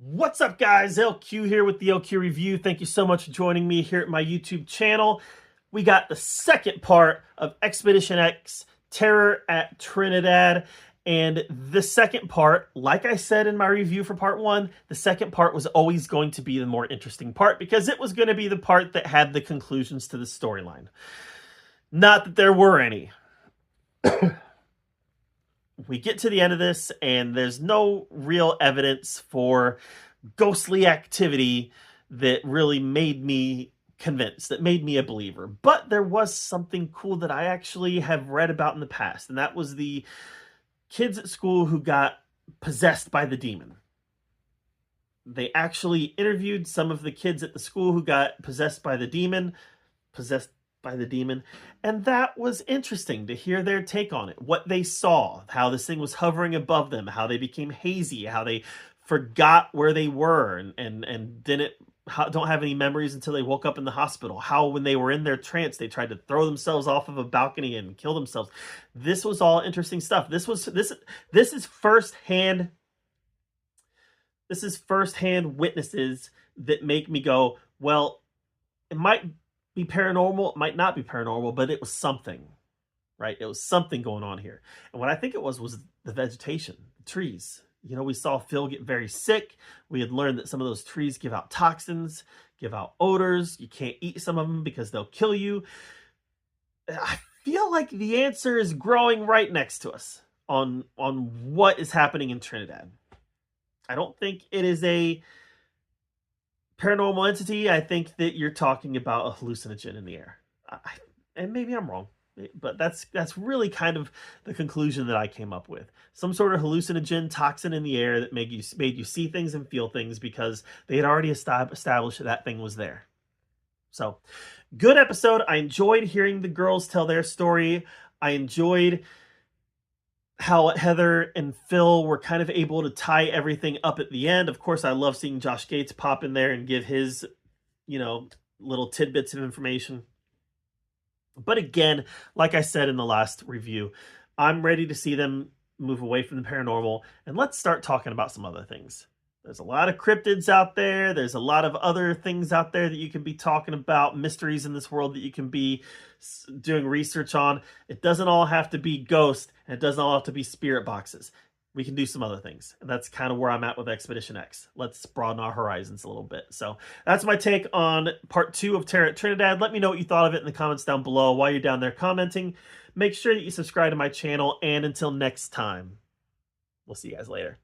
What's up, guys? LQ here with the LQ Review. Thank you so much for joining me here at my YouTube channel. We got the second part of Expedition X, Terror at Trinidad. And the second part, like I said in my review for part one, the second part was always going to be the more interesting part because it was going to be the part that had the conclusions to the storyline. Not that there were any. We get to the end of this and there's no real evidence for ghostly activity that really made me convinced, that made me a believer. But there was something cool that I actually have read about in the past, and that was the kids at school who got possessed by the demon. They actually interviewed some of the kids at the school who got possessed by the demon, and that was interesting to hear their take on it, what they saw, how this thing was hovering above them, how they became hazy, how they forgot where they were and don't have any memories until they woke up in the hospital, how when they were in their trance they tried to throw themselves off of a balcony and kill themselves. This was all interesting stuff. This is firsthand witnesses that make me go, well, it might be paranormal, it might not be paranormal, but it was something, right? It was something going on here. And what I think it was the vegetation, the trees. You know, we saw Phil get very sick. We had learned that some of those trees give out toxins, give out odors. You can't eat some of them because they'll kill you. I feel like the answer is growing right next to us on what is happening in Trinidad. I don't think it is a paranormal entity. I think that you're talking about a hallucinogen in the air. And maybe I'm wrong, but that's really kind of the conclusion that I came up with. Some sort of hallucinogen toxin in the air that made you see things and feel things because they had already established that thing was there. So, good episode. I enjoyed hearing the girls tell their story. I enjoyed how Heather and Phil were kind of able to tie everything up at the end. Of course, I love seeing Josh Gates pop in there and give his, little tidbits of information. But again, like I said in the last review, I'm ready to see them move away from the paranormal and let's start talking about some other things. There's a lot of cryptids out there. There's a lot of other things out there that you can be talking about, mysteries in this world that you can be doing research on. It doesn't all have to be ghosts, and it doesn't all have to be spirit boxes. We can do some other things. And that's kind of where I'm at with Expedition X. Let's broaden our horizons a little bit. So that's my take on part 2 of Terror at Trinidad. Let me know what you thought of it in the comments down below. While you're down there commenting, make sure that you subscribe to my channel. And until next time, we'll see you guys later.